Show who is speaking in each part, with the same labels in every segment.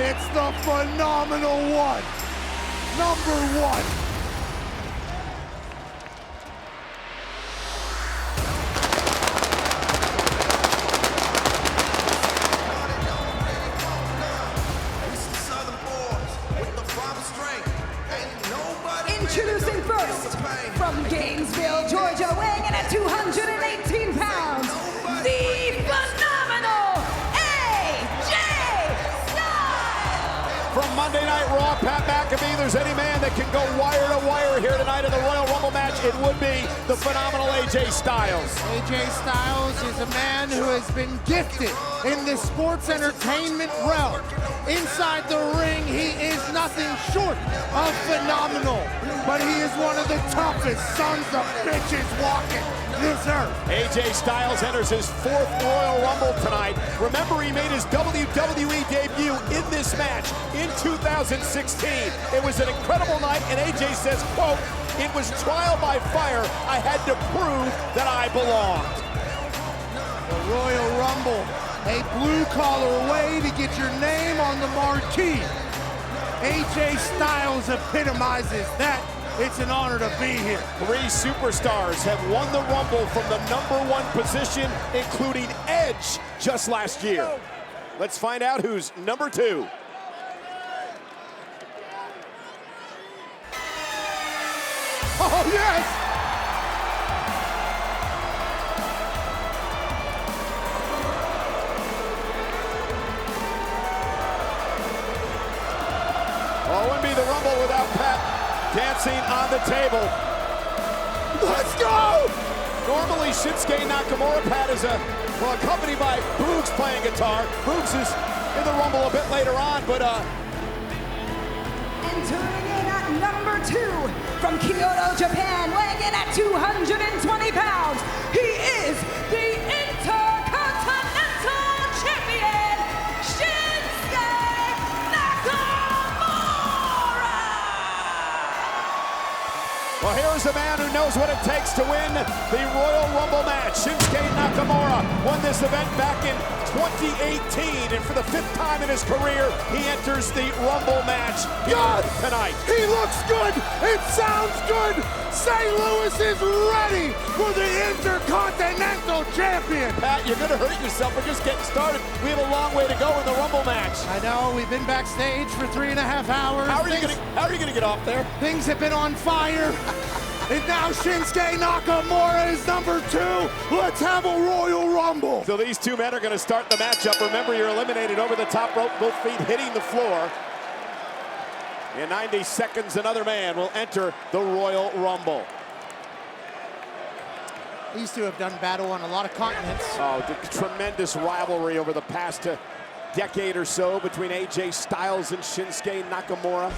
Speaker 1: It's the phenomenal one, number one.
Speaker 2: Introducing first, from Gainesville, Georgia, weighing in at 218 pounds, the phenomenal AJ Styles!
Speaker 3: From Monday Night Raw, Pat McAfee, there's any man that can go wire to wire here tonight in the Royal Rumble match, it would be the phenomenal AJ Styles.
Speaker 1: AJ Styles is a man who has been gifted in the sports entertainment realm. Inside the ring, he is nothing short of phenomenal, but he is one of the toughest sons of bitches walking this earth.
Speaker 3: AJ Styles enters his 4th Royal Rumble tonight. Remember, he made his WWE debut in this match in 2016. It was an incredible night, and AJ says, quote, "It was trial by fire. I had to prove that I belonged."
Speaker 1: The Royal Rumble, a blue-collar way to get your name on the marquee. AJ Styles epitomizes that. It's an honor to be here.
Speaker 3: 3 superstars have won the Rumble from the #1 position, including Edge just last year. Let's find out who's number 2.
Speaker 1: Oh, yes!
Speaker 3: Well, it wouldn't be the Rumble without Pat dancing on the table.
Speaker 1: Let's go!
Speaker 3: Normally, Shinsuke Nakamura, Pat, is accompanied by Boogs playing guitar. Boogs is in the Rumble a bit later on, but
Speaker 2: Entering in at number 2, from Kyoto, Japan, weighing in at 220 pounds, he is the Intercontinental Champion, Shinsuke Nakamura!
Speaker 3: well, here's a man who knows what it takes to win the Royal Rumble match. Shinsuke Nakamura won this event back in 2018, and for the 5th time in his career, he enters the Rumble match here tonight.
Speaker 1: He looks good! It sounds good! St. Louis is ready for the Intercontinental Champion!
Speaker 3: Pat, you're going to hurt yourself. We're just getting started. We have a long way to go in the Rumble match.
Speaker 1: I know, we've been backstage for 3.5 hours.
Speaker 3: How are you going to get off there?
Speaker 1: Things have been on fire. And now Shinsuke Nakamura is number 2. Let's have a Royal Rumble.
Speaker 3: So these 2 men are going to start the matchup. Remember, you're eliminated over the top rope, both feet hitting the floor. In 90 seconds, another man will enter the Royal Rumble.
Speaker 1: These 2 have done battle on a lot of continents.
Speaker 3: Oh, the tremendous rivalry over the past decade or so between AJ Styles and Shinsuke Nakamura.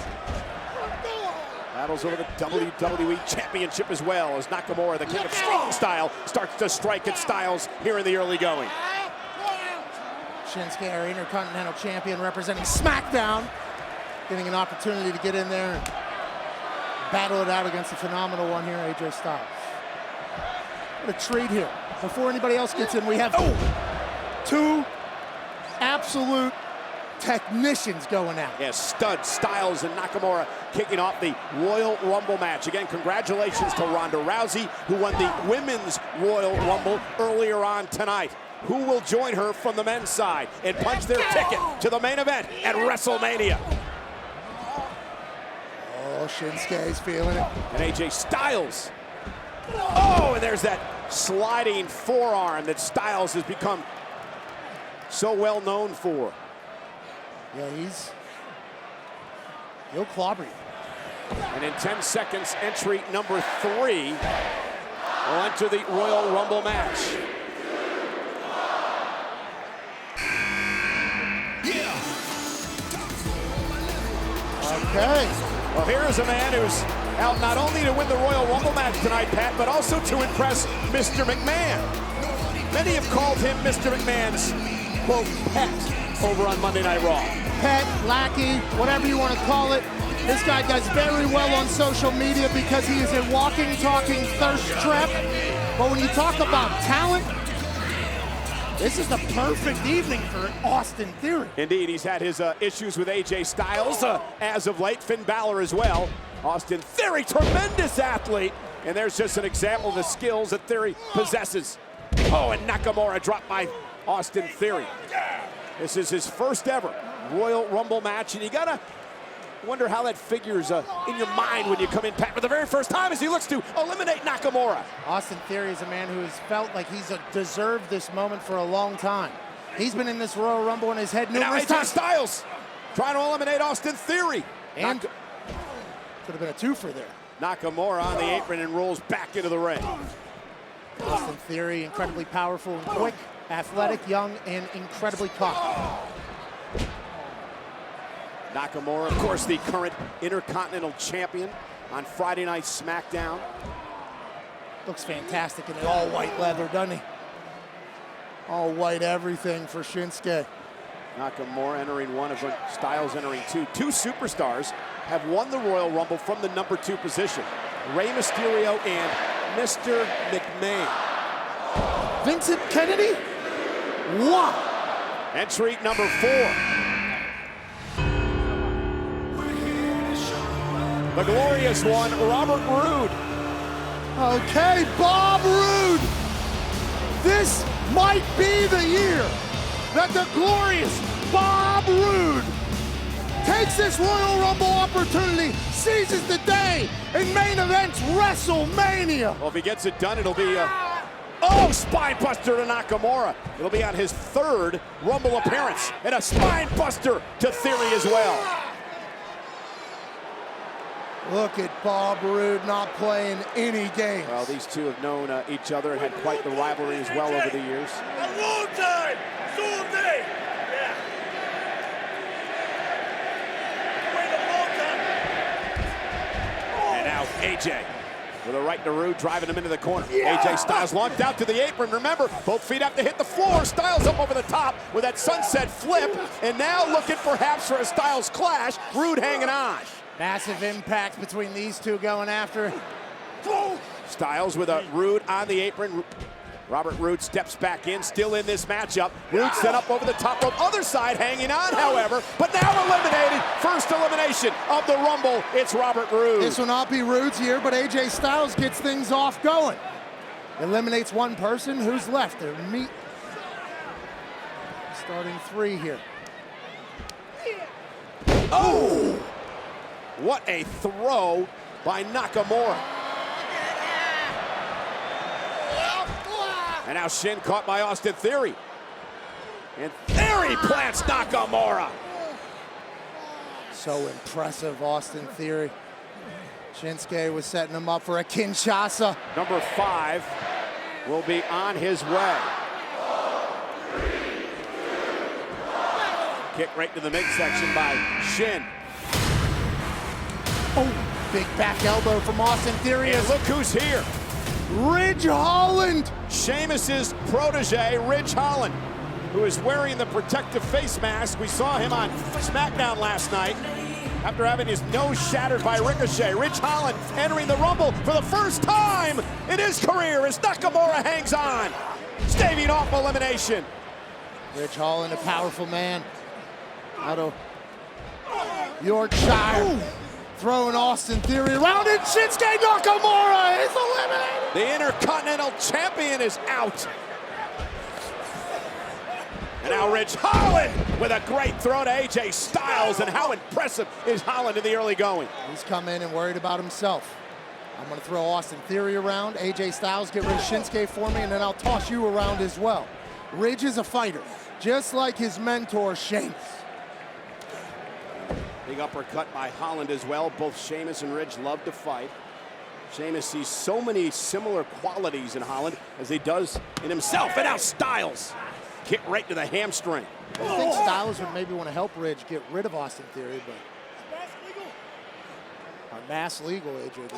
Speaker 3: Battles over the WWE Championship as well, as Nakamura, the king of strong style, starts to strike at Styles here in the early going.
Speaker 1: Shinsuke, our Intercontinental Champion, representing SmackDown, getting an opportunity to get in there and battle it out against the phenomenal one here, AJ Styles. What a treat here. Before anybody else gets in, we have 2 absolute technicians going out.
Speaker 3: Yes, stud Styles and Nakamura kicking off the Royal Rumble match. Again, congratulations to Ronda Rousey, who won the Women's Royal Rumble earlier on tonight. Who will join her from the men's side and punch their ticket to the main event at WrestleMania?
Speaker 1: Oh, Shinsuke's feeling it.
Speaker 3: And AJ Styles. Oh, and there's that sliding forearm that Styles has become so well known for.
Speaker 1: Yeah, he'll clobber you.
Speaker 3: And in 10 seconds, entry number 3 will enter the Royal Rumble match.
Speaker 1: Okay.
Speaker 3: Well, here is a man who's out not only to win the Royal Rumble match tonight, Pat, but also to impress Mr. McMahon. Many have called him Mr. McMahon's, quote, pet over on Monday Night Raw.
Speaker 1: Pet, lackey, whatever you want to call it. This guy does very well on social media because he is a walking, talking thirst trap. But when you talk about talent, This is the perfect evening for Austin Theory.
Speaker 3: Indeed, he's had his issues with AJ Styles as of late. Finn Balor as well. Austin Theory, tremendous athlete. And there's just an example of the skills that Theory possesses. Oh, and Nakamura dropped by Austin Theory. This is his first ever Royal Rumble match, and you gotta wonder how that figures in your mind when you come in, Pat, for the very first time as he looks to eliminate Nakamura.
Speaker 1: Austin Theory is a man who has felt like he's deserved this moment for a long time. He's been in this Royal Rumble in his head numerous
Speaker 3: Now AJ
Speaker 1: times.
Speaker 3: Styles trying to eliminate Austin Theory.
Speaker 1: And could have been a twofer there.
Speaker 3: Nakamura on the apron and rolls back into the ring.
Speaker 1: Austin Theory, incredibly powerful and quick, athletic, young, and incredibly cocky.
Speaker 3: Nakamura, of course, the current Intercontinental Champion on Friday Night SmackDown.
Speaker 1: Looks fantastic in an all-white leather, doesn't he? All white everything for Shinsuke.
Speaker 3: Nakamura entering one of them, Styles entering two. Two superstars have won the Royal Rumble from the number 2 position. Rey Mysterio and Mr. McMahon.
Speaker 1: Vincent Kennedy? Wow!
Speaker 3: Entry number 4. The glorious one, Robert Roode.
Speaker 1: Okay, Bob Roode. This might be the year that the glorious Bob Roode takes this Royal Rumble opportunity, seizes the day, and main events WrestleMania.
Speaker 3: Well, if he gets it done, it'll be oh, spine buster to Nakamura. It'll be on his 3rd Rumble appearance, and a spine buster to Theory as well.
Speaker 1: Look at Bob Roode not playing any games.
Speaker 3: Well, these two have known each other and had quite the rivalry as well over the years.
Speaker 4: A long time! Someday! Yeah. Wait a long time!
Speaker 3: And now AJ with a right to Roode, driving him into the corner. AJ Styles launched out to the apron. Remember, both feet have to hit the floor. Styles up over the top with that sunset flip. And now looking perhaps for a Styles clash. Roode hanging on.
Speaker 1: Massive impact between these two going after.
Speaker 3: Styles with a Roode on the apron. Robert Roode steps back in, still in this matchup. Roode set up over the top rope. Other side hanging on, however, but now eliminated. First elimination of the Rumble. It's Robert Roode.
Speaker 1: This will not be Roode's year, but AJ Styles gets things off going. Eliminates one person. Who's left? They're starting 3 here.
Speaker 3: Oh! What a throw by Nakamura. And now Shin caught by Austin Theory. And Theory plants Nakamura.
Speaker 1: So impressive, Austin Theory. Shinsuke was setting him up for a Kinshasa.
Speaker 3: Number 5 will be on his way. Kick right to the midsection by Shin.
Speaker 1: Oh, big back elbow from Austin Theory.
Speaker 3: And look who's here.
Speaker 1: Ridge Holland.
Speaker 3: Sheamus's protege, Ridge Holland, who is wearing the protective face mask. We saw him on SmackDown last night after having his nose shattered by Ricochet. Ridge Holland entering the Rumble for the first time in his career as Nakamura hangs on, staving off elimination.
Speaker 1: Ridge Holland, a powerful man out of Yorkshire. Ooh. Throwing Austin Theory around, and Shinsuke Nakamura is eliminated.
Speaker 3: The Intercontinental Champion is out. And now Ridge Holland with a great throw to AJ Styles. And how impressive is Holland in the early going?
Speaker 1: He's come in and worried about himself. I'm going to throw Austin Theory around. AJ Styles, get rid of Shinsuke for me, and then I'll toss you around as well. Ridge is a fighter, just like his mentor, Sheamus.
Speaker 3: Big uppercut by Holland as well. Both Sheamus and Ridge love to fight. Sheamus sees so many similar qualities in Holland as he does in himself. And now Styles. Kick right to the hamstring.
Speaker 1: I think Styles would maybe want to help Ridge get rid of Austin Theory, but... Mass legal, AJ.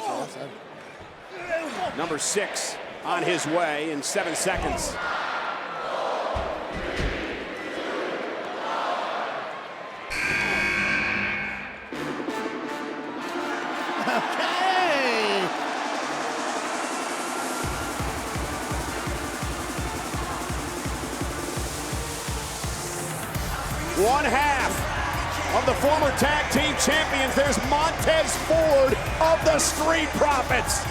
Speaker 3: Number 6 on his way in 7 seconds.
Speaker 1: Okay.
Speaker 3: One half of the former tag team champions. There's Montez Ford of the Street Profits.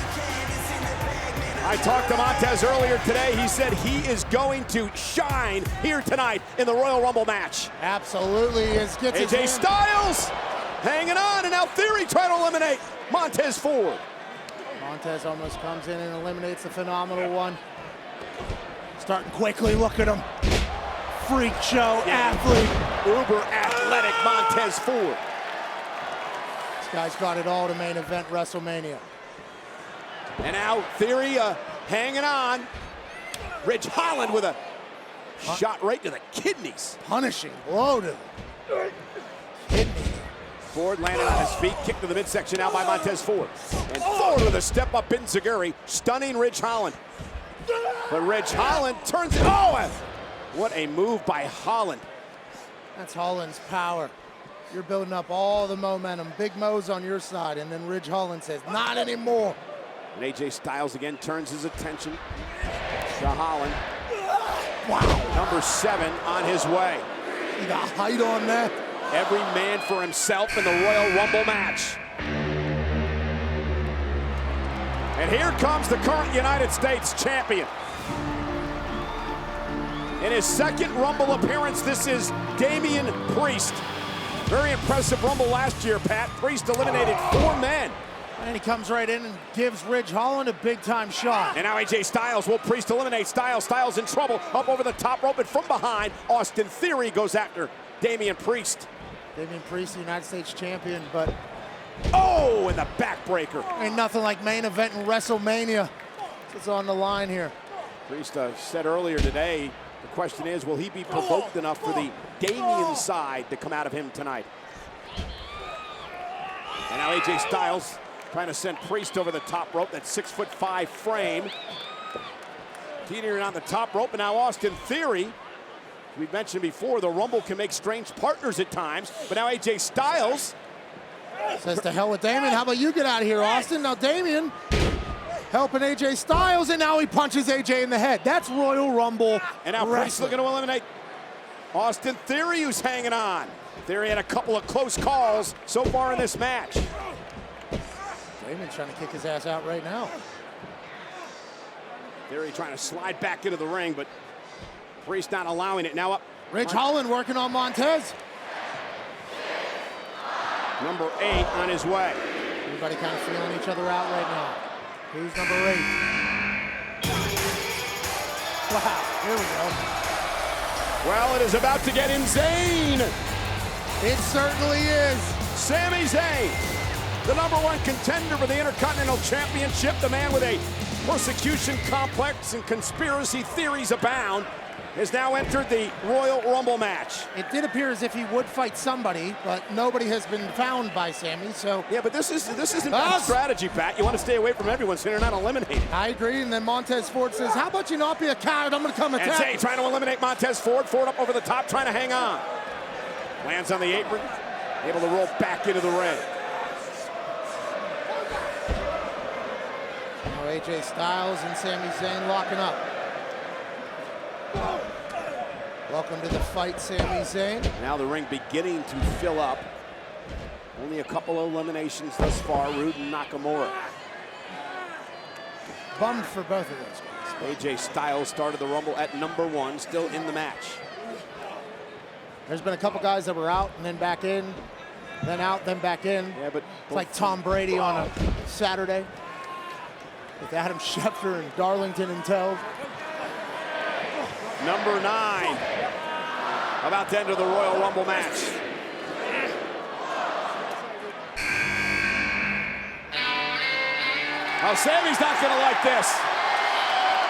Speaker 3: I talked to Montez earlier today. He said he is going to shine here tonight in the Royal Rumble match.
Speaker 1: Absolutely.
Speaker 3: AJ Styles hanging on, and now Theory trying to eliminate Montez Ford.
Speaker 1: Montez almost comes in and eliminates the Phenomenal One. Starting quickly, look at him. Freak show athlete.
Speaker 3: Uber athletic Montez Ford.
Speaker 1: This guy's got it all to main event WrestleMania.
Speaker 3: And now Theory hanging on. Ridge Holland with a shot right to the kidneys.
Speaker 1: Punishing blow to the kidney.
Speaker 3: Ford landed on his feet, kicked to the midsection now by Montez Ford. And Ford with a step up in Zaguri, stunning Ridge Holland. But Ridge Holland turns it. Oh, what a move by Holland.
Speaker 1: That's Holland's power. You're building up all the momentum. Big Mo's on your side, and then Ridge Holland says, not anymore.
Speaker 3: And AJ Styles again turns his attention to Holland.
Speaker 1: Wow.
Speaker 3: Number 7 on his way.
Speaker 1: You got height on that.
Speaker 3: Every man for himself in the Royal Rumble match. And here comes the current United States champion. In his second Rumble appearance, this is Damian Priest. Very impressive Rumble last year, Pat. Priest eliminated 4 men.
Speaker 1: And he comes right in and gives Ridge Holland a big-time shot.
Speaker 3: And now AJ Styles will Priest eliminate Styles. Styles in trouble, up over the top rope, and from behind, Austin Theory goes after Damian Priest.
Speaker 1: Damian Priest, the United States champion, but
Speaker 3: oh, and the backbreaker.
Speaker 1: ain't nothing like main event in WrestleMania. It's on the line here.
Speaker 3: Priest said earlier today, the question is, will he be provoked enough for the Damian side to come out of him tonight? And now AJ Styles trying to send Priest over the top rope, that 6'5" frame. Teetering on the top rope, and now Austin Theory. We've mentioned before, the Rumble can make strange partners at times, but now AJ Styles
Speaker 1: says to hell with Damian. How about you get out of here, Austin? Now Damian helping AJ Styles, and now he punches AJ in the head. That's Royal Rumble.
Speaker 3: And now
Speaker 1: wrestling.
Speaker 3: Priest looking to eliminate Austin Theory, who's hanging on. Theory had a couple of close calls so far in this match.
Speaker 1: Damian's trying to kick his ass out right now.
Speaker 3: Theory trying to slide back into the ring, but Priest not allowing it. Now up.
Speaker 1: Ridge Holland working on Montez.
Speaker 3: Number 8 on his way.
Speaker 1: Everybody kind of feeling each other out right now. Who's number 8? Wow, here we go.
Speaker 3: Well, it is about to get insane.
Speaker 1: It certainly is.
Speaker 3: Sami Zayn, the number 1 contender for the Intercontinental Championship, the man with a persecution complex and conspiracy theories abound, has now entered the Royal Rumble match.
Speaker 1: It did appear as if he would fight somebody, but nobody has been found by Sami, so.
Speaker 3: Yeah, but this isn't bad strategy, Pat. You want to stay away from everyone so you're not eliminated.
Speaker 1: I agree, and then Montez Ford says, how about you not be a coward? I'm going to come attack.
Speaker 3: And Zayn trying to eliminate Montez Ford. Ford up over the top, trying to hang on. Lands on the apron, able to roll back into the ring.
Speaker 1: Now AJ Styles and Sami Zayn locking up. Welcome to the fight, Sami Zayn.
Speaker 3: Now the ring beginning to fill up. Only a couple of eliminations thus far, Rude and Nakamura.
Speaker 1: Bummed for both of those guys.
Speaker 3: AJ Styles started the Rumble at number 1, still in the match.
Speaker 1: There's been a couple guys that were out and then back in, then out, then back in.
Speaker 3: Yeah, but
Speaker 1: it's like Tom Brady on a Saturday with Adam Schefter and Darlington in tow.
Speaker 3: Number 9, about to enter the Royal Rumble match. Oh, Sami's not going to like this.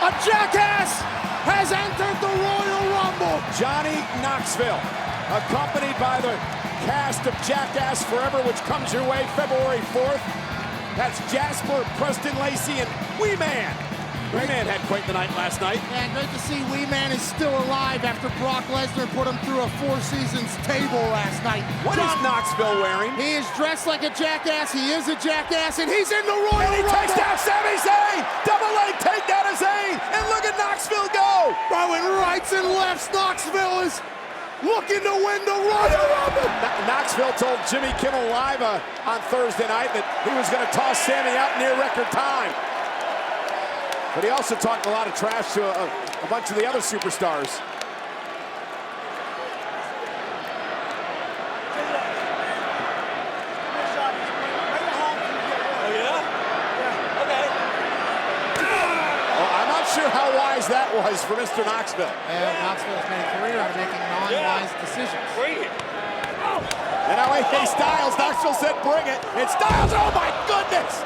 Speaker 1: A jackass has entered the Royal Rumble.
Speaker 3: Johnny Knoxville, accompanied by the cast of Jackass Forever, which comes your way February 4th. That's Jasper, Preston Lacey, and Wee Man. Wee Man had quite the night last night.
Speaker 1: Yeah, great to see Wee Man is still alive after Brock Lesnar put him through a Four Seasons table last night.
Speaker 3: What is Knoxville wearing?
Speaker 1: He is dressed like a jackass. He is a jackass, and he's in the Royal
Speaker 3: And he
Speaker 1: Rumble.
Speaker 3: takes down Sami Zayn! Double leg takedown of Zayn! And look at Knoxville go!
Speaker 1: Throwing rights and lefts. Knoxville is looking to win the Royal Rumble.
Speaker 3: Knoxville told Jimmy Kimmel Live on Thursday night that he was going to toss Sammy out near record time. But he also talked a lot of trash to a bunch of the other superstars. Sure how wise that was for Mr. Knoxville.
Speaker 1: Yeah, Knoxville's made a career out of making non-wise decisions.
Speaker 4: Bring it.
Speaker 3: And now AJ Styles, Knoxville said bring it. And Styles, oh my goodness!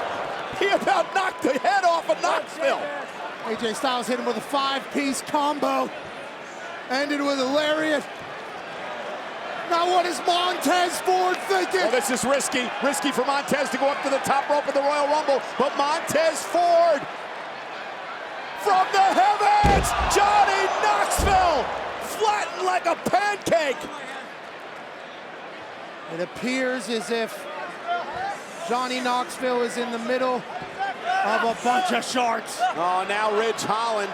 Speaker 3: He about knocked the head off of Knoxville.
Speaker 1: AJ Styles hit him with a 5-piece combo. Ended with a lariat. Now what is Montez Ford thinking?
Speaker 3: Well, this is risky. Risky for Montez to go up to the top rope of the Royal Rumble. But Montez Ford from the heavens, Johnny Knoxville, flattened like a pancake.
Speaker 1: It appears as if Johnny Knoxville is in the middle of a bunch of sharks.
Speaker 3: Oh, now Ridge Holland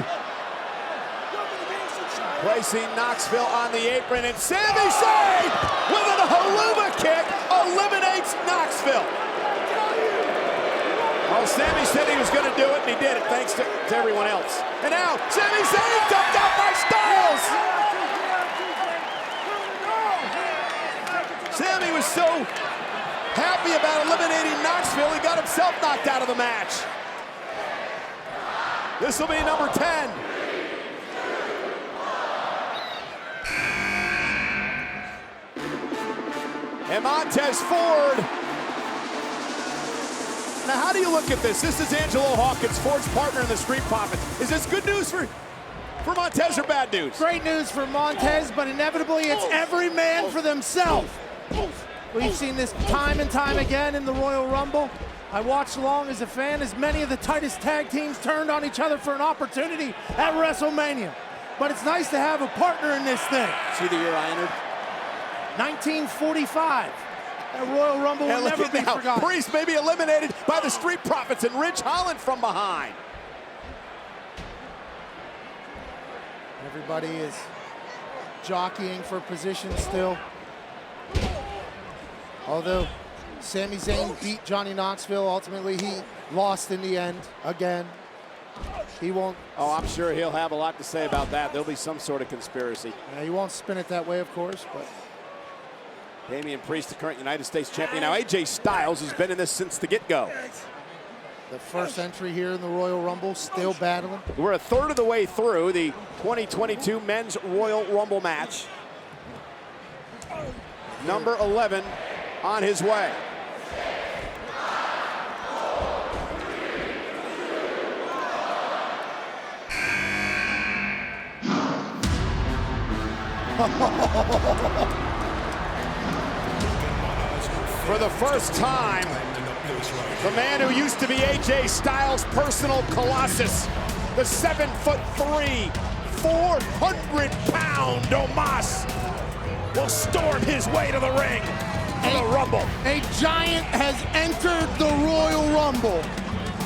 Speaker 3: placing Knoxville on the apron, and Sami Zayn with a haluva kick eliminates Knoxville. Well, Sami said he was going to do it, and he did it, thanks to everyone else. And now, Sami Zayn dumped out by Styles! Sami was so happy about eliminating Knoxville, he got himself knocked out of the match. This will be number 10. And Montez Ford. Now, how do you look at this? This is Angelo Hawkins, Ford's partner in the Street Profits. Is this good news for Montez or bad news?
Speaker 1: Great news for Montez, but inevitably it's every man for themselves. We've seen this time and time again in the Royal Rumble. I watched along as a fan as many of the tightest tag teams turned on each other for an opportunity at WrestleMania. But it's nice to have a partner in this thing.
Speaker 3: See the year I entered?
Speaker 1: 1945. That Royal Rumble will never be forgotten.
Speaker 3: Priest may be eliminated by the Street Profits and Ridge Holland from behind.
Speaker 1: Everybody is jockeying for position still. Although Sami Zayn beat Johnny Knoxville, ultimately he lost in the end again. He won't.
Speaker 3: Oh, I'm sure he'll have a lot to say about that. There'll be some sort of conspiracy.
Speaker 1: He won't spin it that way, of course, but.
Speaker 3: Damian Priest, the current United States champion. Now AJ Styles has been in this since the get-go.
Speaker 1: The first entry here in the Royal Rumble, still battling.
Speaker 3: We're a third of the way through the 2022 Men's Royal Rumble match. Number 11 on his way. For the first time, the man who used to be AJ Styles' personal colossus, the 7'3", 400-pound Omos will storm his way to the ring in the Rumble.
Speaker 1: A giant has entered the Royal Rumble.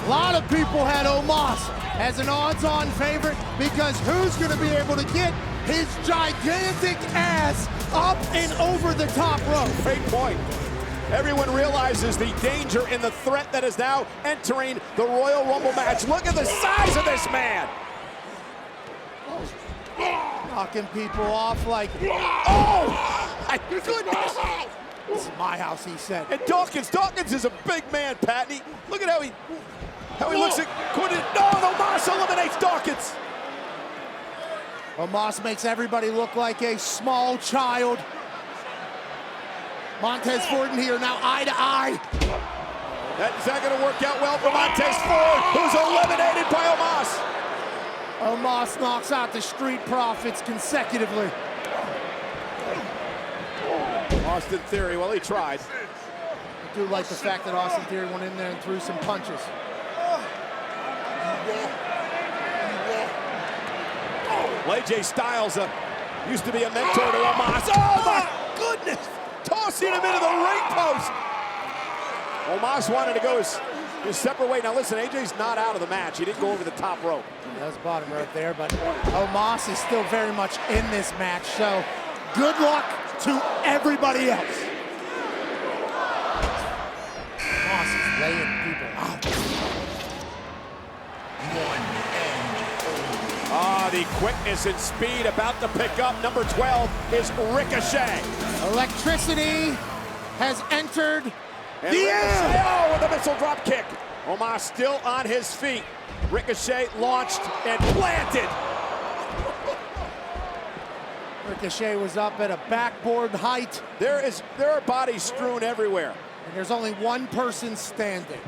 Speaker 1: A lot of people had Omos as an odds-on favorite because who's going to be able to get his gigantic ass up and over the top rope?
Speaker 3: Great point. Everyone realizes the danger and the threat that is now entering the Royal Rumble match. Look at the size of this man.
Speaker 1: Knocking people off like,
Speaker 3: oh, my goodness.
Speaker 1: This is my house, he said.
Speaker 3: And Dawkins is a big man, Pat. Look at how he looks at Quinton. No, Omos eliminates Dawkins.
Speaker 1: Omos makes everybody look like a small child. Montez Ford in here now eye to eye.
Speaker 3: That's not going to work out well for Montez Ford, who's eliminated by Omos.
Speaker 1: Omos knocks out the Street Profits consecutively.
Speaker 3: Austin Theory, well, he tried.
Speaker 1: I do like the fact that Austin Theory went in there and threw some punches.
Speaker 3: Well, AJ Styles used to be a mentor to Omos. Oh, my goodness! Tossing him into the ring post. Omos wanted to go his separate way. Now listen, AJ's not out of the match. He didn't go over the top rope.
Speaker 1: That was bottom rope there, but Omos is still very much in this match, so good luck to everybody else. Moss is laying people out.
Speaker 3: The quickness and speed about to pick up. Number 12 is Ricochet.
Speaker 1: Electricity has entered
Speaker 3: And
Speaker 1: the air.
Speaker 3: Oh, with a missile drop kick. Omos still on his feet. Ricochet launched and planted.
Speaker 1: Ricochet was up at a backboard height,
Speaker 3: There are bodies strewn everywhere.
Speaker 1: and there's only one person standing.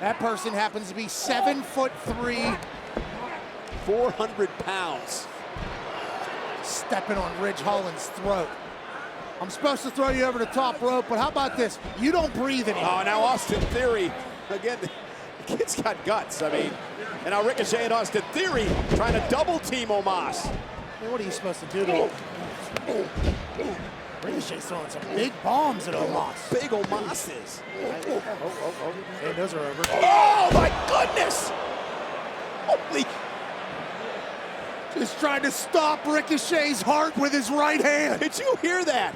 Speaker 1: That person happens to be 7'3",
Speaker 3: 400 pounds.
Speaker 1: stepping on Ridge Holland's throat. I'm supposed to throw you over the top rope, but how about this? You don't breathe anymore.
Speaker 3: Oh, now Austin Theory. Again, the kid's got guts. I mean, and now Ricochet and Austin Theory trying to double team Omos.
Speaker 1: Hey, what are you supposed to do to him? Ricochet's throwing some big bombs at Omos.
Speaker 3: Big Omoses.
Speaker 1: Hey, those are over.
Speaker 3: Oh, my goodness! Holy.
Speaker 1: Just trying to stop Ricochet's heart with his right hand.
Speaker 3: Did you hear that?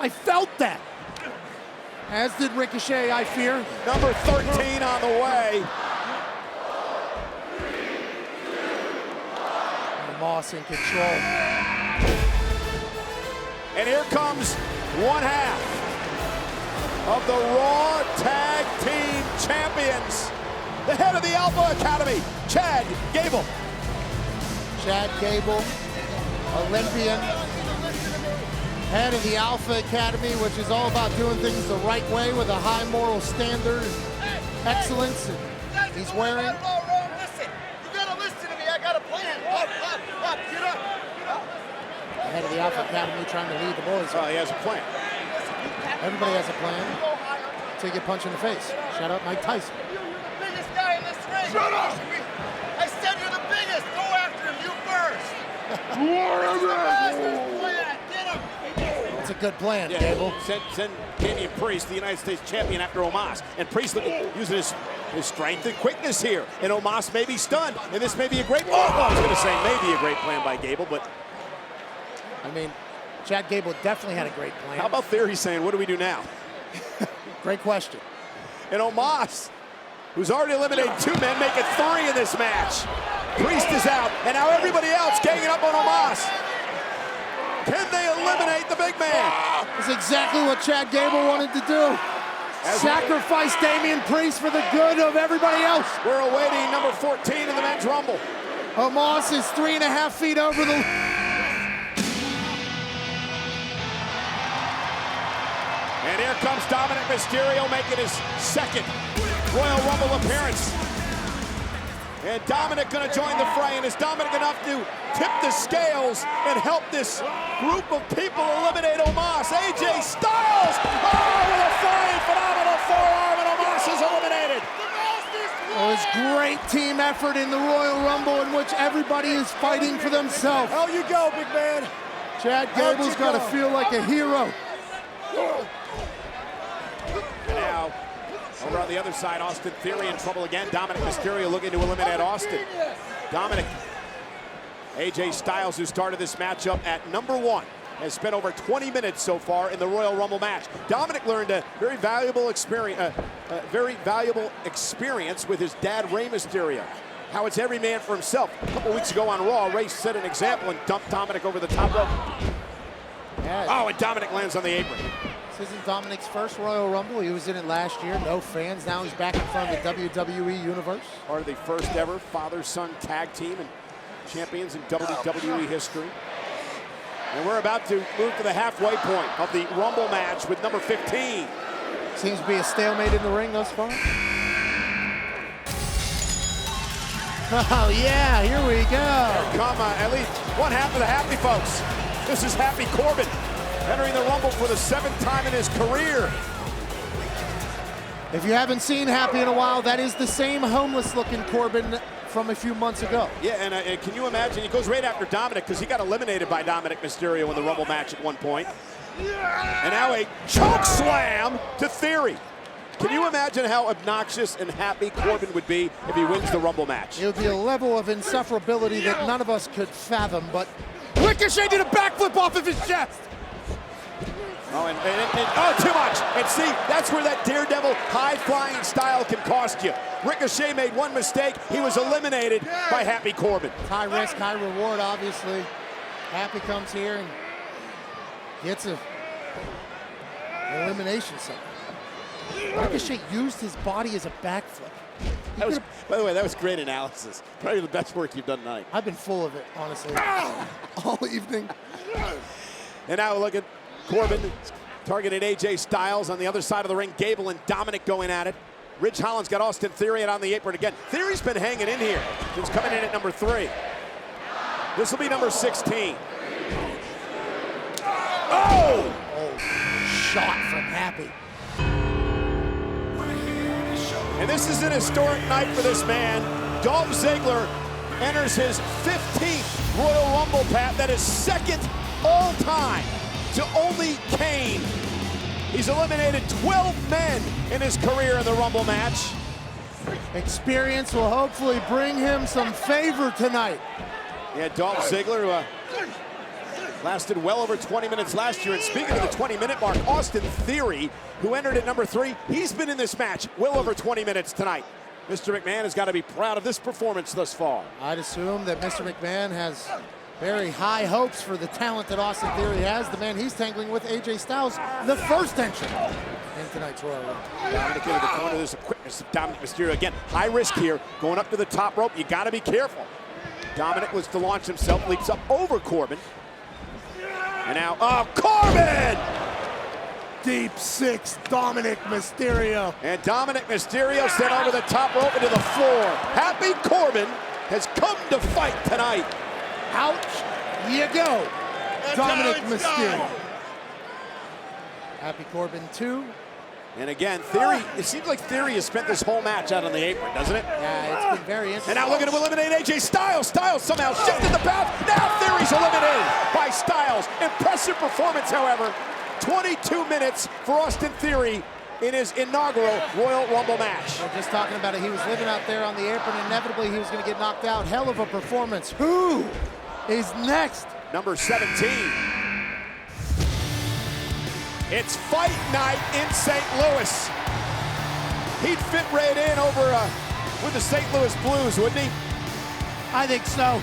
Speaker 1: I felt that. As did Ricochet, I fear.
Speaker 3: Number 13 on the way.
Speaker 1: Moss in control.
Speaker 3: And here comes one half of the Raw Tag Team Champions. The head of the Alpha Academy, Chad Gable.
Speaker 1: Chad Gable, Olympian, head of the Alpha Academy, which is all about doing things the right way with a high moral standard, excellence, and he's wearing.
Speaker 4: Listen, you gotta listen to me. I got a plan. Up, get up.
Speaker 1: The head of the Alpha Academy trying to lead the boys.
Speaker 3: Oh, he has a plan.
Speaker 1: Everybody has a plan until you get punched in the face. Shout out Mike Tyson.
Speaker 4: You're the biggest guy in this ring. Shut up! I said you're the biggest. Go after him. You first. Get him.
Speaker 1: It's a good plan,
Speaker 3: Yeah,
Speaker 1: Gable.
Speaker 3: send Damian Priest, the United States champion, after Omos. And Priest using his strength and quickness here. And Omos may be stunned. And this may be a great, I was going to say maybe a great plan by Gable, but
Speaker 1: I mean, Chad Gable definitely had a great plan.
Speaker 3: how about Theory saying, what do we do now?
Speaker 1: Great question.
Speaker 3: And Omos, who's already eliminated 2 men, make it 3 in this match. Priest is out, and now everybody else ganging up on Omos. Can they eliminate the big man?
Speaker 1: That's exactly what Chad Gable wanted to do. Sacrifice Damian Priest for the good of everybody else.
Speaker 3: We're awaiting number 14 in the men's rumble.
Speaker 1: Omos is 3.5 feet over the...
Speaker 3: And here comes Dominic Mysterio making his second Royal Rumble appearance. And Dominic gonna join the fray, and is Dominic enough to tip the scales and help this group of people eliminate Omos? AJ Styles, with a flying phenomenal forearm, and Omos is eliminated.
Speaker 1: It was great team effort in the Royal Rumble in which everybody is fighting for themselves.
Speaker 3: How you go, big man?
Speaker 1: Chad Gable's got to feel like a hero.
Speaker 3: And now, over on the other side, Austin Theory in trouble again. Dominic Mysterio looking to eliminate Austin. Dominic, AJ Styles, who started this matchup at number 1, has spent over 20 minutes so far in the Royal Rumble match. Dominic learned a very valuable experience, with his dad, Rey Mysterio. How it's every man for himself. A couple weeks ago on Raw, Rey set an example and dumped Dominic over the top rope.
Speaker 1: Yeah.
Speaker 3: Oh, and Dominic lands on the apron.
Speaker 1: This isn't Dominic's first Royal Rumble. He was in it last year, no fans. Now he's back in front of the WWE Universe.
Speaker 3: Part of the first ever father-son tag team and champions in WWE history. And we're about to move to the halfway point of the Rumble match with number 15.
Speaker 1: Seems to be a stalemate in the ring thus far. Oh yeah, here we go.
Speaker 3: Come on, at least one half of the happy folks. This is Happy Corbin, entering the Rumble for the 7th time in his career.
Speaker 1: If you haven't seen Happy in a while, that is the same homeless-looking Corbin from a few months ago.
Speaker 3: Yeah, and can you imagine, he goes right after Dominic because he got eliminated by Dominic Mysterio in the Rumble match at one point. And now a choke slam to Theory. Can you imagine how obnoxious and happy Corbin would be if he wins the Rumble match?
Speaker 1: It would be a level of insufferability that none of us could fathom, but Ricochet did a backflip off of his chest.
Speaker 3: Oh, oh, too much. And see, that's where that daredevil high-flying style can cost you. Ricochet made one mistake. He was eliminated by Happy Corbin.
Speaker 1: High risk, high reward, obviously. Happy comes here and gets an elimination sign. Ricochet used his body as a backflip.
Speaker 3: That was, by the way, that was great analysis. Probably the best work you've done tonight.
Speaker 1: I've been full of it, honestly, all evening.
Speaker 3: And now look at Corbin targeted AJ Styles on the other side of the ring. Gable and Dominic going at it. Ridge Holland's got Austin Theory out on the apron again. Theory's been hanging in here. He's coming in at number 3. This will be number 16. Oh!
Speaker 1: Shot from Happy.
Speaker 3: And this is an historic night for this man. Dolph Ziggler enters his 15th Royal Rumble, Pat. That is second all time to only Kane. He's eliminated 12 men in his career in the Rumble match.
Speaker 1: Experience will hopefully bring him some favor tonight.
Speaker 3: Yeah, Dolph Ziggler, lasted well over 20 minutes last year. And speaking of the 20-minute mark, Austin Theory, who entered at number 3, he's been in this match well over 20 minutes tonight. Mr. McMahon has got to be proud of this performance thus far.
Speaker 1: I'd assume that Mr. McMahon has very high hopes for the talent that Austin Theory has. The man he's tangling with, AJ Styles, the first entrant in tonight's Royal Rumble.
Speaker 3: Dominic into the corner. There's a quickness of Dominic Mysterio. Again, high risk here. Going up to the top rope. You got to be careful. Dominic was to launch himself. Leaps up over Corbin. And now, oh, Corbin!
Speaker 1: Deep 6, Dominic Mysterio.
Speaker 3: And Dominic Mysterio sent over the top rope into the floor. Happy Corbin has come to fight tonight.
Speaker 1: Out you go, Dominic Mysterio. Happy Corbin 2.
Speaker 3: And again, Theory, it seems like Theory has spent this whole match out on the apron, doesn't it?
Speaker 1: Yeah, it's been very interesting.
Speaker 3: And now looking to eliminate AJ Styles. Styles somehow shifted the path. Now Theory's eliminated by Styles. Impressive performance, however. 22 minutes for Austin Theory in his inaugural Royal Rumble match.
Speaker 1: We're just talking about it. He was living out there on the apron. Inevitably, he was going to get knocked out. Hell of a performance. Who is next?
Speaker 3: Number 17. It's fight night in St. Louis. He'd fit right in over with the St. Louis Blues, wouldn't he?
Speaker 1: I think so.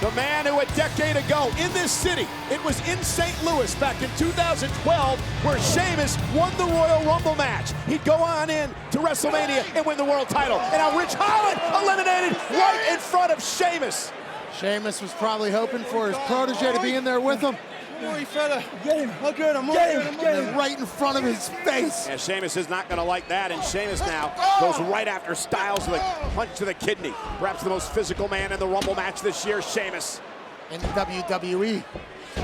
Speaker 3: The man who a decade ago in this city, it was in St. Louis back in 2012 where Sheamus won the Royal Rumble match. He'd go on in to WrestleMania and win the world title. And now Ridge Holland eliminated right in front of Sheamus.
Speaker 1: Sheamus was probably hoping for his protege to be in there with him.
Speaker 4: fella. Get him. Look at him.
Speaker 1: And right in front of his face.
Speaker 3: Yeah, Sheamus is not going to like that, and Sheamus now goes right after Styles with a punch to the kidney. Perhaps the most physical man in the Rumble match this year, Sheamus.
Speaker 1: In the WWE,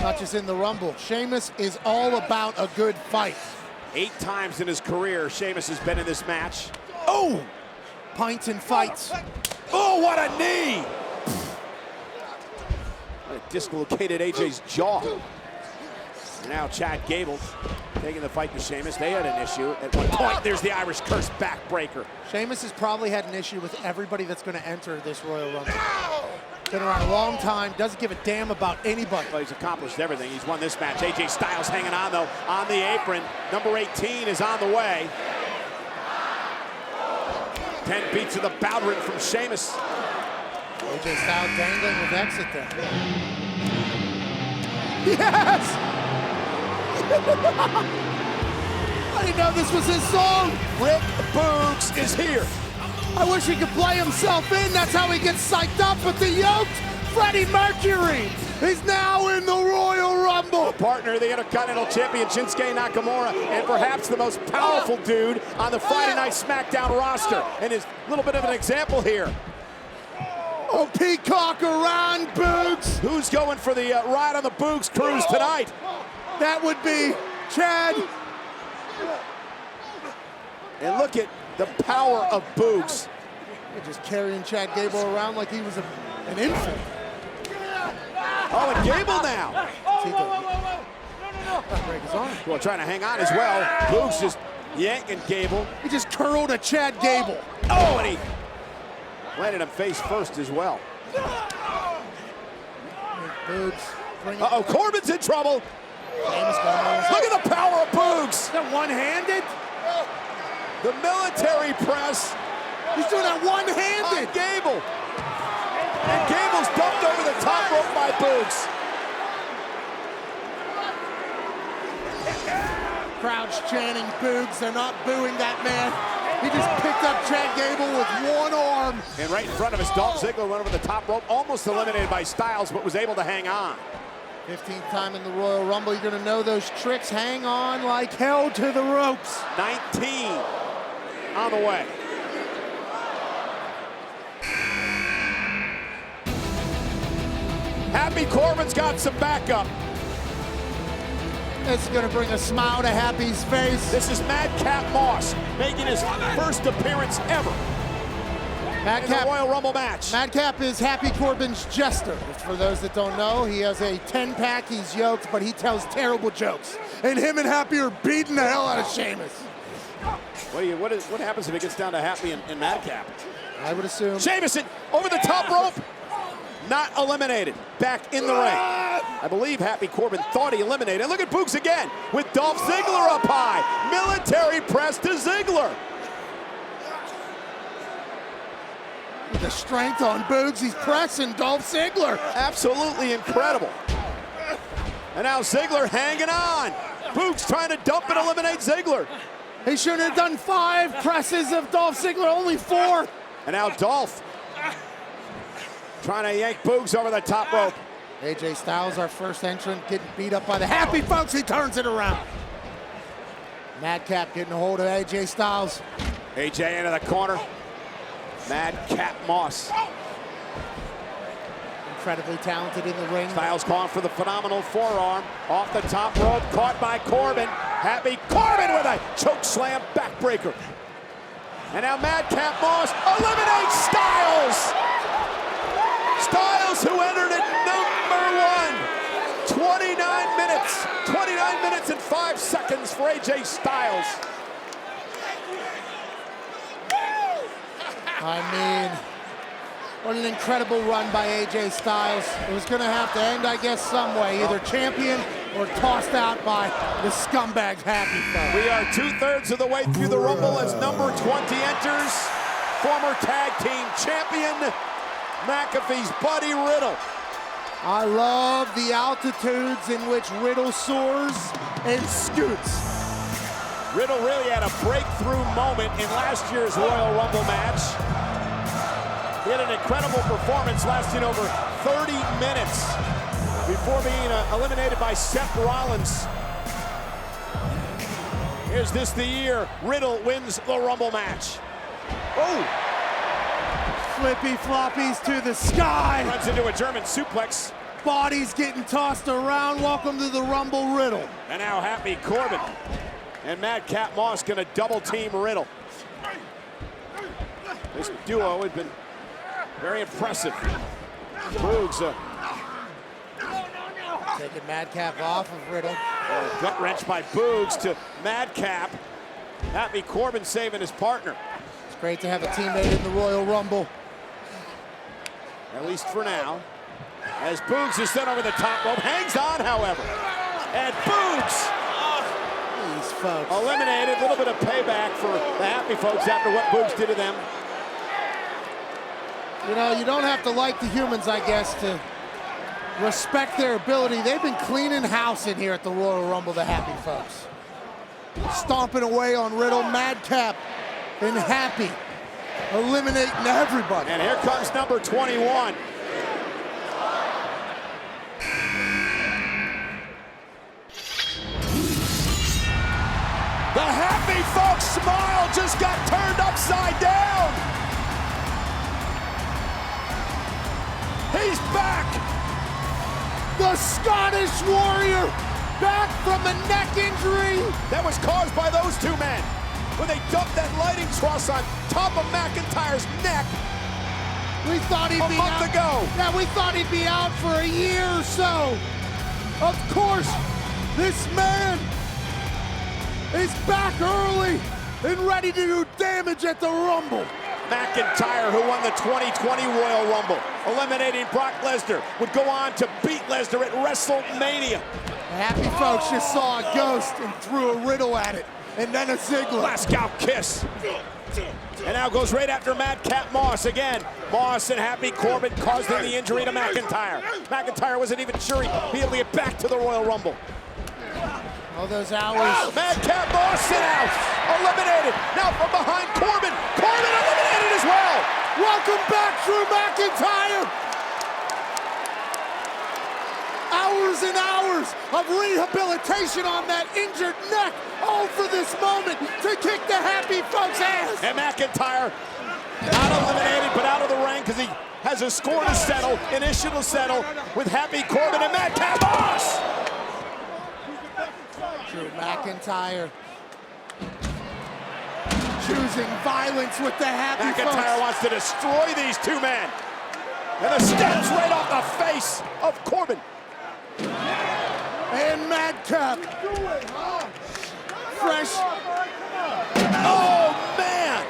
Speaker 1: not just in the Rumble. Sheamus is all about a good fight.
Speaker 3: 8 times in his career, Sheamus has been in this match.
Speaker 1: Oh! Pints and fights.
Speaker 3: Oh, what a knee! It dislocated AJ's jaw. And now Chad Gable taking the fight to Sheamus. They had an issue at one point. There's the Irish Curse backbreaker.
Speaker 1: Sheamus has probably had an issue with everybody that's going to enter this Royal Rumble. Been around a long time, doesn't give a damn about anybody.
Speaker 3: Well, he's accomplished everything. He's won this match. AJ Styles hanging on, though, on the apron. Number 18 is on the way. 10 beats of the Bowdrin from Sheamus.
Speaker 1: AJ Styles dangling with exit there. Yes! I didn't know this was his song.
Speaker 3: Rick Boogs is here.
Speaker 1: I wish he could play himself in. That's how he gets psyched up. But the yoked Freddie Mercury is now in the Royal Rumble.
Speaker 3: Partner of the Intercontinental Champion Shinsuke Nakamura, and perhaps the most powerful dude on the Friday Night SmackDown roster. And is a little bit of an example here.
Speaker 1: Oh, peacock around Boogs.
Speaker 3: Who's going for the ride on the Boogs cruise tonight?
Speaker 1: That would be Chad.
Speaker 3: And look at the power of Boogs.
Speaker 1: They're just carrying Chad Gable around like he was an infant.
Speaker 3: Oh, and Gable now.
Speaker 1: Break his arm.
Speaker 3: Well, trying to hang on as well. Boogs just yanking Gable.
Speaker 1: He just curled a Chad Gable.
Speaker 3: Oh, and he landed him face first as well.
Speaker 1: Boogs.
Speaker 3: Uh-oh, Corbin's in trouble. Look at the power of Boogs.
Speaker 1: Is that one-handed?
Speaker 3: The military press
Speaker 1: He's doing that
Speaker 3: on
Speaker 1: one-handed.
Speaker 3: Gable. And Gable's dumped over the top rope by Boogs.
Speaker 1: Crowd's chanting Boogs. They're not booing that man. He just picked up Chad Gable with one arm.
Speaker 3: And right in front of us, Dolph Ziggler went over the top rope, almost eliminated by Styles, but was able to hang on.
Speaker 1: 15th time in the Royal Rumble. You're going to know those tricks. Hang on like hell to the ropes.
Speaker 3: 19 on the way. Happy Corbin's got some backup.
Speaker 1: It's going to bring a smile to Happy's face.
Speaker 3: This is Madcap Moss making his first appearance ever in the Royal Rumble match.
Speaker 1: Madcap is Happy Corbin's jester. For those that don't know, he has a 10-pack. He's yoked, but he tells terrible jokes. And him and Happy are beating the hell out of Sheamus.
Speaker 3: What happens if it gets down to Happy and Madcap?
Speaker 1: I would assume.
Speaker 3: Jamison over the top rope. Not eliminated. Back in the ring. I believe Happy Corbin thought he eliminated. Look at Boogs again with Dolph Ziggler up high. Military press to Ziggler.
Speaker 1: The strength on Boogs. He's pressing Dolph Ziggler.
Speaker 3: Absolutely incredible. And now Ziggler hanging on. Boogs trying to dump and eliminate Ziggler.
Speaker 1: He shouldn't have done 5 presses of Dolph Ziggler, only 4.
Speaker 3: And now Dolph trying to yank Boogs over the top rope.
Speaker 1: AJ Styles, our first entrant, getting beat up by the Happy folks. He turns it around. Madcap getting a hold of AJ Styles.
Speaker 3: AJ into the corner. Madcap Moss.
Speaker 1: Incredibly talented in the ring.
Speaker 3: Styles calling for the phenomenal forearm. Off the top rope, caught by Corbin. Happy Corbin with a choke slam backbreaker. And now Madcap Moss eliminates Styles. Styles, who entered at number 1. 29 minutes and 5 seconds for AJ Styles.
Speaker 1: I mean, what an incredible run by AJ Styles. It was going to have to end, I guess, some way. Either champion or tossed out by the scumbag Happy folks.
Speaker 3: We are 2/3 of the way through the Rumble as number 20 enters. Former tag team champion McAfee's Buddy Riddle.
Speaker 1: I love the altitudes in which Riddle soars and scoots.
Speaker 3: Riddle really had a breakthrough moment in last year's Royal Rumble match. He had an incredible performance lasting over 30 minutes before being eliminated by Seth Rollins. Is this the year Riddle wins the Rumble match? Oh!
Speaker 1: Flippy floppies to the sky.
Speaker 3: Runs into a German suplex.
Speaker 1: Bodies getting tossed around. Welcome to the Rumble, Riddle.
Speaker 3: And now Happy Corbin and Madcap Moss gonna double team Riddle. This duo had been very impressive. Boogs
Speaker 1: taking Madcap off of Riddle.
Speaker 3: Gut wrench by Boogs to Madcap. Happy Corbin saving his partner.
Speaker 1: It's great to have a teammate in the Royal Rumble.
Speaker 3: At least for now. As Boogs is sent over the top rope, hangs on, however. And Boogs
Speaker 1: These folks.
Speaker 3: eliminated. A little bit of payback for the Happy folks after what Boogs did to them.
Speaker 1: You know, you don't have to like the humans, I guess, to respect their ability. They've been cleaning house in here at the Royal Rumble, the Happy folks. Stomping away on Riddle, Madcap, and Happy. Eliminating everybody.
Speaker 3: And here comes number 21. The Happy folks smile just got turned upside down. He's back.
Speaker 1: The Scottish Warrior, back from a neck injury.
Speaker 3: That was caused by those two men when they dumped that lighting truss on top of McIntyre's neck.
Speaker 1: We thought he'd be
Speaker 3: month
Speaker 1: out.
Speaker 3: ago.
Speaker 1: Yeah, we thought he'd be out for a year or so. Of course, this man is back early and ready to do damage at the Rumble.
Speaker 3: McIntyre, who won the 2020 Royal Rumble, eliminating Brock Lesnar, would go on to beat Lesnar at WrestleMania.
Speaker 1: The Happy Folks just saw a ghost and threw a Riddle at it, and then a Ziggler.
Speaker 3: Glasgow kiss. And now goes right after Madcap Moss again. Moss and Happy Corbin causing the injury to McIntyre. McIntyre wasn't even sure he'd be able to get back to the Royal Rumble.
Speaker 1: All those hours.
Speaker 3: Madcap Moss sit out. Eliminated. Now from behind Corbin. Corbin eliminated as well.
Speaker 1: Welcome back, Drew McIntyre. Hours and hours of rehabilitation on that injured neck, all for this moment to kick the Happy Folks' ass.
Speaker 3: And McIntyre not eliminated, but out of the ring because he has a score to settle, an issue to settle with Happy Corbin and Madcap Moss.
Speaker 1: Drew McIntyre choosing violence with the Happy Folks.
Speaker 3: McIntyre wants to destroy these two men. And the steps right off the face of Corbin.
Speaker 1: And Madcap. Fresh.
Speaker 3: Oh, man!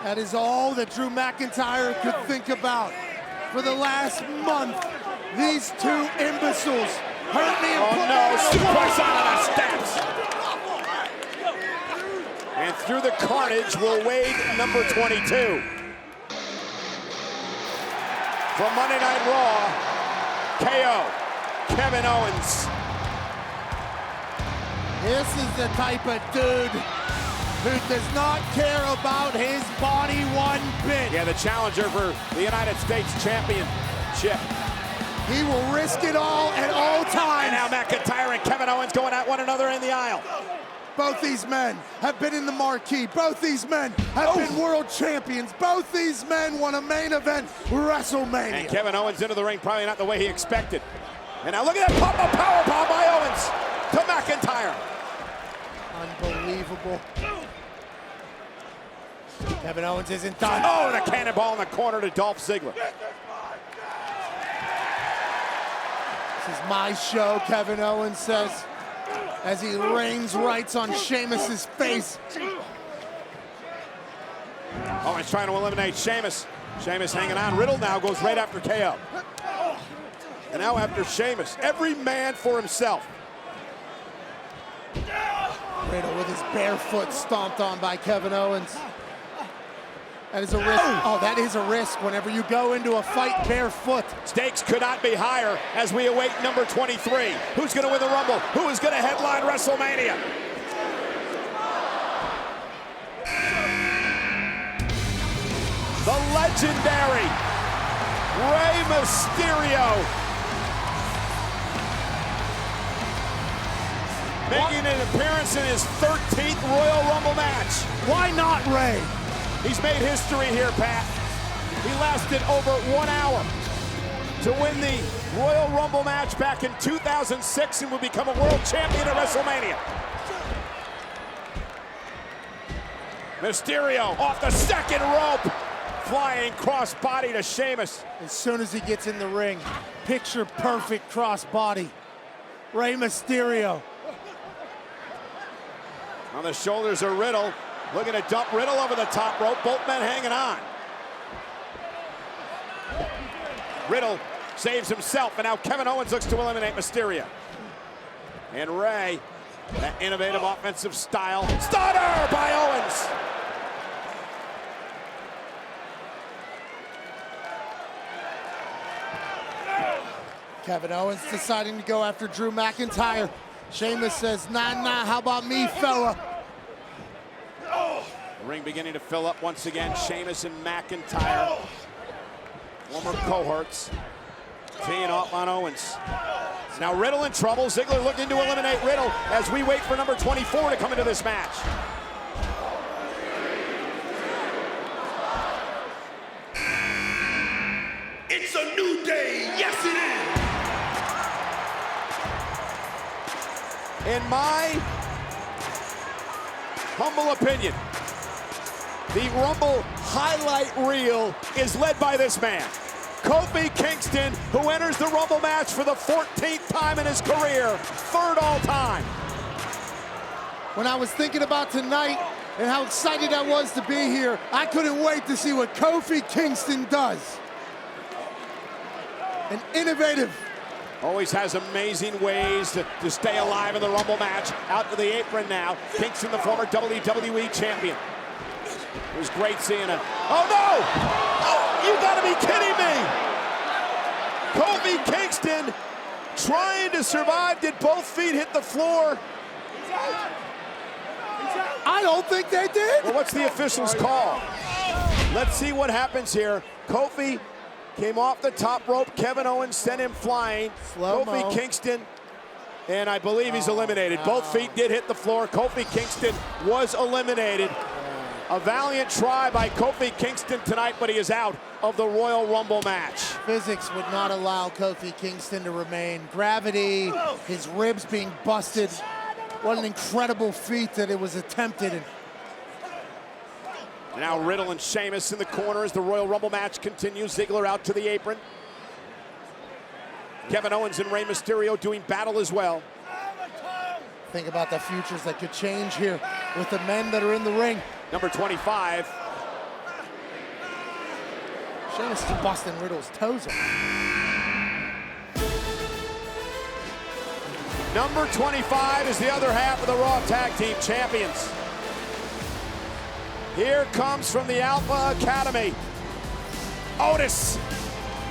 Speaker 1: That is all that Drew McIntyre could think about. For the last month, these two imbeciles hurt me and put me
Speaker 3: no,
Speaker 1: in a
Speaker 3: suplex
Speaker 1: wall.
Speaker 3: onto the steps. And through the carnage will wade number 22. From Monday Night Raw, KO, Kevin Owens.
Speaker 1: This is the type of dude who does not care about his body one bit.
Speaker 3: Yeah, the challenger for the United States Championship.
Speaker 1: He will risk it all at all times.
Speaker 3: And now McIntyre and Kevin Owens going at one another in the aisle.
Speaker 1: Both these men have been in the marquee. Both these men have been world champions. Both these men won a main event WrestleMania.
Speaker 3: And Kevin Owens into the ring, probably not the way he expected. And now look at that pop-up powerbomb by Owens to McIntyre.
Speaker 1: Unbelievable. Kevin Owens isn't done.
Speaker 3: Oh, and a cannonball in the corner to Dolph Ziggler.
Speaker 1: This is my show, Kevin Owens says, as he rains rights on Sheamus's face.
Speaker 3: Owens trying to eliminate Sheamus. Sheamus hanging on. Riddle now goes right after KO. And now after Sheamus. Every man for himself.
Speaker 1: Riddle with his bare foot stomped on by Kevin Owens. That is a risk. Oh, that is a risk whenever you go into a fight barefoot.
Speaker 3: Stakes could not be higher as we await number 23. Who's going to win the Rumble? Who is going to headline WrestleMania? The legendary Rey Mysterio making an appearance in his 13th Royal Rumble match.
Speaker 1: Why not Rey?
Speaker 3: He's made history here, Pat. He lasted over 1 hour to win the Royal Rumble match back in 2006 and would become a world champion at WrestleMania. Mysterio off the second rope, flying cross-body to Sheamus.
Speaker 1: As soon as he gets in the ring, picture perfect cross-body. Rey Mysterio.
Speaker 3: On the shoulders of Riddle, looking to dump Riddle over the top rope, both men hanging on. Riddle saves himself, and now Kevin Owens looks to eliminate Mysterio. And Rey, that innovative offensive style. Stunner by Owens.
Speaker 1: Kevin Owens deciding to go after Drew McIntyre. Sheamus says, nah, how about me, fella?
Speaker 3: The ring beginning to fill up once again. Sheamus and McIntyre, former cohorts, teeing off on Owens. Now Riddle in trouble. Ziggler looking to eliminate Riddle as we wait for number 24 to come into this match.
Speaker 5: It's a new day, yes it is!
Speaker 3: In my humble opinion, the Rumble highlight reel is led by this man, Kofi Kingston, who enters the Rumble match for the 14th time in his career, third all time.
Speaker 1: When I was thinking about tonight and how excited I was to be here, I couldn't wait to see what Kofi Kingston does. An innovative
Speaker 3: Always has amazing ways to stay alive in the Rumble match. Out to the apron now. Kingston, the former WWE champion. It was great seeing him. Oh no! Oh, you gotta be kidding me! Kofi Kingston trying to survive. Did both feet hit the floor?
Speaker 1: I don't think they did.
Speaker 3: Well, what's the official's call? Let's see what happens here. Kofi came off the top rope. Kevin Owens sent him flying.
Speaker 1: Slow-mo.
Speaker 3: Kofi Kingston, and I believe he's eliminated. Both feet did hit the floor. Kofi Kingston was eliminated. A valiant try by Kofi Kingston tonight, but he is out of the Royal Rumble match.
Speaker 1: Physics would not allow Kofi Kingston to remain. Gravity, his ribs being busted. What an incredible feat that it was attempted.
Speaker 3: Now Riddle and Sheamus in the corner as the Royal Rumble match continues. Ziggler out to the apron. Kevin Owens and Rey Mysterio doing battle as well.
Speaker 1: Think about the futures that could change here with the men that are in the ring.
Speaker 3: Number 25.
Speaker 1: Sheamus is busting Riddle's toes off.
Speaker 3: Number 25 is the other half of the Raw Tag Team Champions. Here comes from the Alpha Academy, Otis.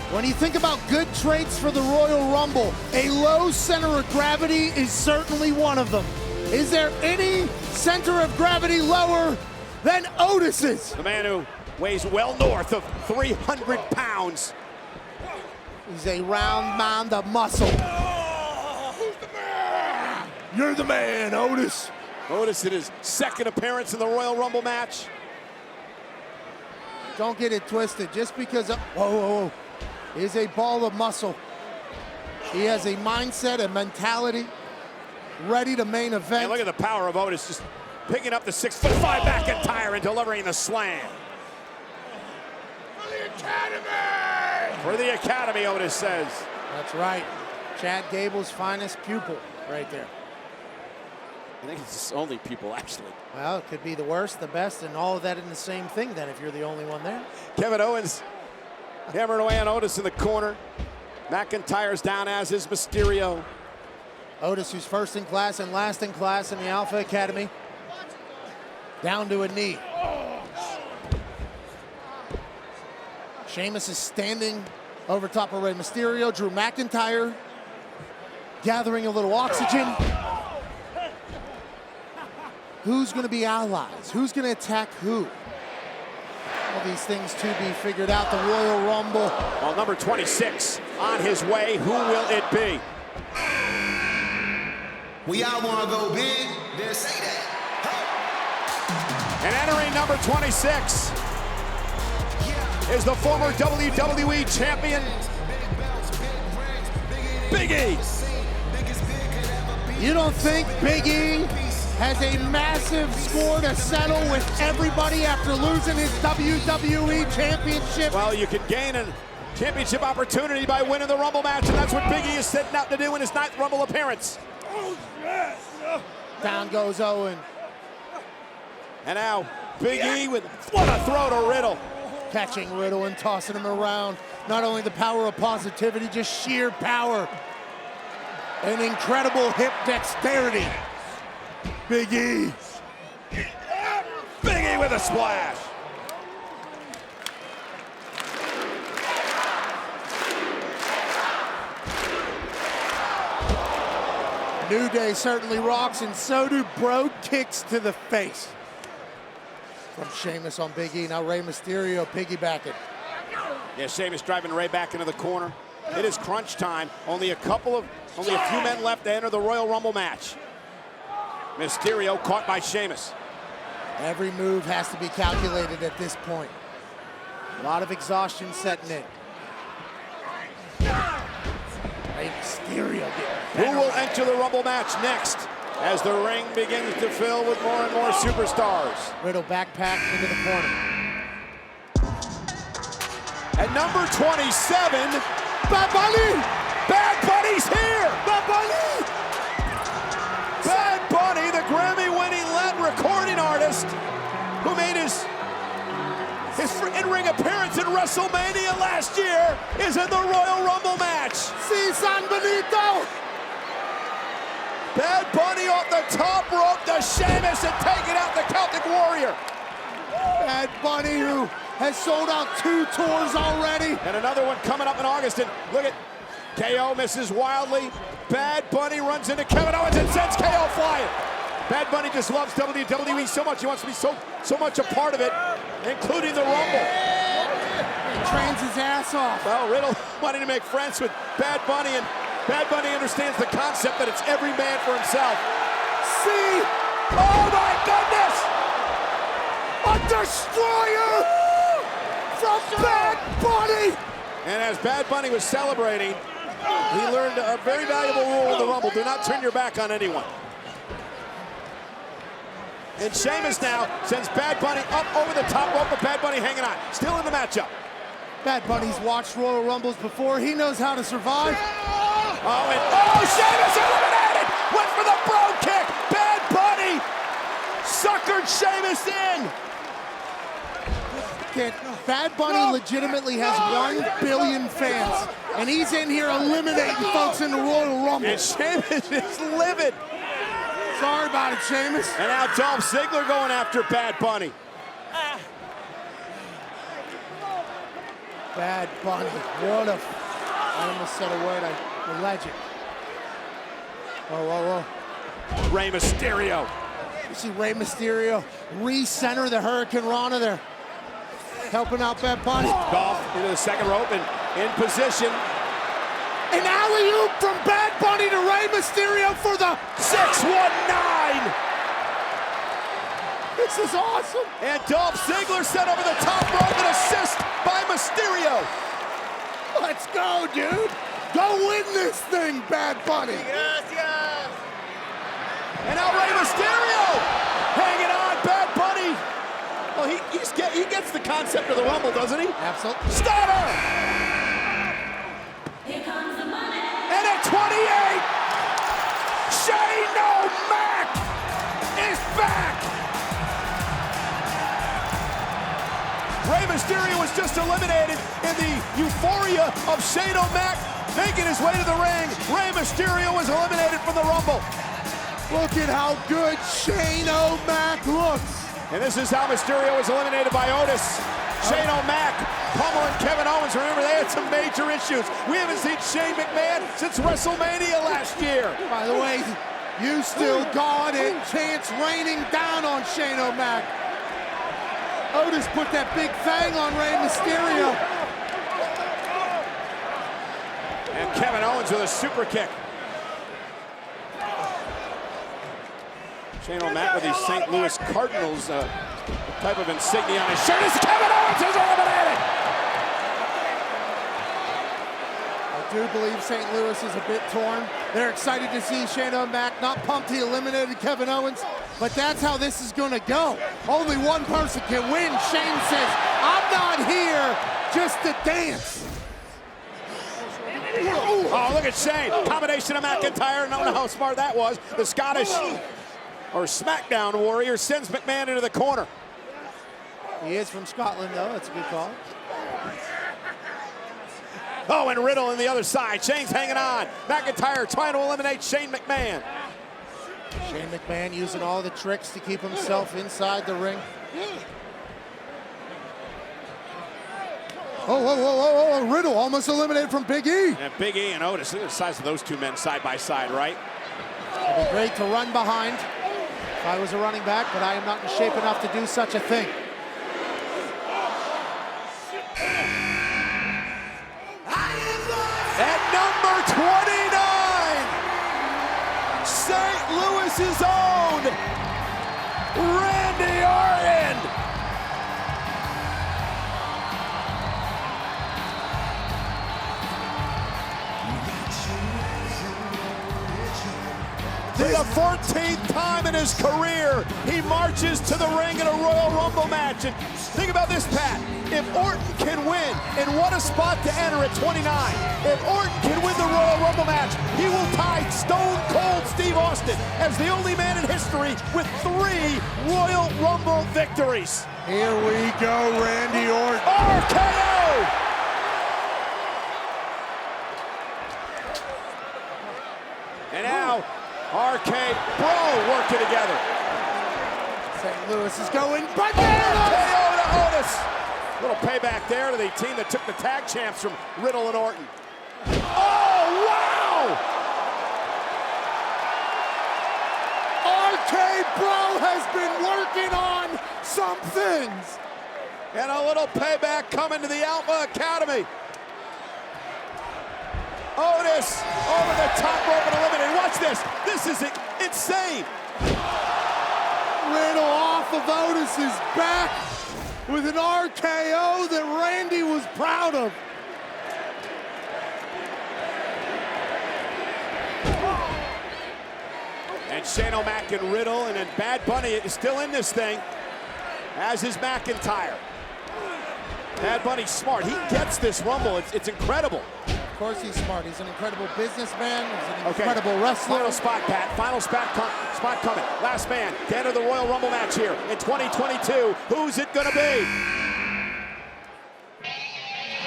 Speaker 1: When you think about good traits for the Royal Rumble, a low center of gravity is certainly one of them. Is there any center of gravity lower than Otis's?
Speaker 3: The man who weighs well north of 300 pounds.
Speaker 1: He's a round mound of muscle.
Speaker 5: Who's the man?
Speaker 1: You're the man, Otis.
Speaker 3: Otis in his second appearance in the Royal Rumble match.
Speaker 1: Don't get it twisted. Just because of, whoa, is a ball of muscle. He has a mindset, a mentality, ready to main event.
Speaker 3: And look at the power of Otis, just picking up the 6'5" McIntyre and delivering the slam.
Speaker 5: For the Academy!
Speaker 3: For the Academy, Otis says.
Speaker 1: That's right. Chad Gable's finest pupil right there.
Speaker 3: I think it's his only pupil, actually.
Speaker 1: Well, it could be the worst, the best, and all of that in the same thing then if you're the only one there.
Speaker 3: Kevin Owens hammering away on Otis in the corner. McIntyre's down, as is Mysterio.
Speaker 1: Otis, who's first in class and last in class in the Alpha Academy, down to a knee. Sheamus is standing over top of Rey Mysterio. Drew McIntyre gathering a little oxygen. Who's going to be allies? Who's going to attack who? All these things to be figured out. The Royal Rumble.
Speaker 3: Well, number 26 on his way. Who will it be?
Speaker 6: We all want to go big, then say that.
Speaker 3: And entering number 26 is the former WWE champion, Big E.
Speaker 1: You don't think Big E has a massive score to settle with everybody after losing his WWE Championship?
Speaker 3: Well, you could gain a championship opportunity by winning the Rumble match, and that's what Big E is setting out to do in his 9th Rumble appearance.
Speaker 1: Down goes Owen.
Speaker 3: And now, Big E with what a throw to Riddle.
Speaker 1: Catching Riddle and tossing him around. Not only the power of positivity, just sheer power. An incredible hip dexterity. Big E.
Speaker 3: Big E with a splash.
Speaker 1: New Day certainly rocks, and so do Brogue kicks to the face. From Sheamus on Big E, now Rey Mysterio piggybacking.
Speaker 3: Yeah, Sheamus driving Rey back into the corner. It is crunch time. Only a few men left to enter the Royal Rumble match. Mysterio caught by Sheamus.
Speaker 1: Every move has to be calculated at this point. A lot of exhaustion setting in. Rey Mysterio
Speaker 3: Who will enter the Rumble match next as the ring begins to fill with more and more superstars?
Speaker 1: Riddle backpack into the corner.
Speaker 3: At number 27,
Speaker 1: Bad Bunny!
Speaker 3: Bad Bunny's here!
Speaker 1: Bad Bunny!
Speaker 3: Bad Bunny, the Grammy-winning Latin recording artist who made his in-ring appearance in WrestleMania last year is in the Royal Rumble match.
Speaker 1: Si San Benito.
Speaker 3: Bad Bunny off the top rope to Sheamus and taking out the Celtic Warrior.
Speaker 1: Bad Bunny, who has sold out 2 tours already.
Speaker 3: And another one coming up in August. And look at KO misses wildly. Bad Bunny runs into Kevin Owens and sends KO flying. Bad Bunny just loves WWE so much. He wants to be so much a part of it, including the Rumble.
Speaker 1: He trains his ass off.
Speaker 3: Well, Riddle wanting to make friends with Bad Bunny, and Bad Bunny understands the concept that it's every man for himself.
Speaker 1: See?
Speaker 3: Oh my goodness!
Speaker 1: A destroyer from Bad Bunny!
Speaker 3: And as Bad Bunny was celebrating, he learned a very valuable rule in the Rumble. Do not turn your back on anyone. And Sheamus now sends Bad Bunny up over the top rope, but Bad Bunny hanging on. Still in the matchup.
Speaker 1: Bad Bunny's watched Royal Rumbles before. He knows how to survive.
Speaker 3: Oh, Sheamus eliminated! Went for the bro kick! Bad Bunny suckered Sheamus in!
Speaker 1: Bad Bunny legitimately has 1 billion fans, and he's in here eliminating folks in the Royal Rumble.
Speaker 3: And Sheamus is livid.
Speaker 1: Sorry about it, Sheamus.
Speaker 3: And now Dolph Ziggler going after Bad Bunny.
Speaker 1: Bad Bunny, what a... I almost said a word, a legend. Whoa.
Speaker 3: Rey Mysterio.
Speaker 1: You see Rey Mysterio re-center the Hurricane Rana there. Helping out Bad Bunny.
Speaker 3: Dolph into the second rope and in position.
Speaker 1: An alley-oop from Bad Bunny to Rey Mysterio for the
Speaker 3: 619.
Speaker 1: This is awesome.
Speaker 3: And Dolph Ziggler sent over the top rope, an assist by Mysterio.
Speaker 1: Let's go, dude. Go win this thing, Bad Bunny.
Speaker 4: Gracias.
Speaker 3: And now Rey Mysterio hanging on. Bad Bunny. Well, he gets the concept of the Rumble, doesn't he?
Speaker 1: Absolutely.
Speaker 3: Stunner. And at 28, Shane O'Mac is back. Rey Mysterio was just eliminated in the euphoria of Shane O'Mac making his way to the ring. Rey Mysterio was eliminated from the Rumble.
Speaker 1: Look at how good Shane O'Mac looks.
Speaker 3: And this is how Mysterio was eliminated by Otis. Shane O'Mac, pummeling Kevin Owens. Remember, they had some major issues. We haven't seen Shane McMahon since WrestleMania last year.
Speaker 1: By the way, you still got it. Chance raining down on Shane O'Mac. Otis put that big fang on Rey Mysterio.
Speaker 3: And Kevin Owens with a super kick. Shane O'Mac with the St. Louis Cardinals type of insignia on his shirt. As Kevin Owens is eliminated.
Speaker 1: I do believe St. Louis is a bit torn. They're excited to see Shane O'Mac. Not pumped he eliminated Kevin Owens, but that's how this is going to go. Only one person can win. Shane says, I'm not here just to dance.
Speaker 3: Oh, look at Shane. Combination of McIntyre. I don't know how smart that was. The Scottish or SmackDown Warrior sends McMahon into the corner.
Speaker 1: He is from Scotland, though. That's a good call.
Speaker 3: Oh, and Riddle on the other side. Shane's hanging on. McIntyre trying to eliminate Shane McMahon.
Speaker 1: Shane McMahon using all the tricks to keep himself inside the ring. Oh, Riddle almost eliminated from Big E.
Speaker 3: And Big E and Otis. Look at the size of those two men side by side, right?
Speaker 1: It'd be great to run behind if I was a running back, but I am not in shape enough to do such a thing.
Speaker 3: At number 29, St. Louis's own Randy Orton. For the 14th time in his career, he marches to the ring in a Royal Rumble match. And think about this, Pat. If Orton can win, and what a spot to enter at 29. If Orton can win the Royal Rumble match, he will tie Stone Cold Steve Austin as the only man in history history with 3 Royal Rumble victories.
Speaker 1: Here we go, Randy Orton.
Speaker 3: RKO! And now, RK Bro working together.
Speaker 1: St. Louis is going bananas!
Speaker 3: RKO to Otis. Little payback there to the team that took the tag champs from Riddle and Orton. Oh, wow!
Speaker 1: RK Bro has been working on some things.
Speaker 3: And a little payback coming to the Alpha Academy. Otis over the top rope and eliminated. Watch this. This is insane.
Speaker 1: Riddle off of Otis's back with an RKO that Randy was proud of.
Speaker 3: And Shane O'Mac and Riddle, and then Bad Bunny is still in this thing, as is McIntyre. Bad Bunny's smart. He gets this Rumble. It's incredible.
Speaker 1: Of course he's smart. He's an incredible businessman. He's an incredible wrestler.
Speaker 3: Final spot, Pat. Final spot coming. Last man to enter the Royal Rumble match here in 2022. Who's it gonna be?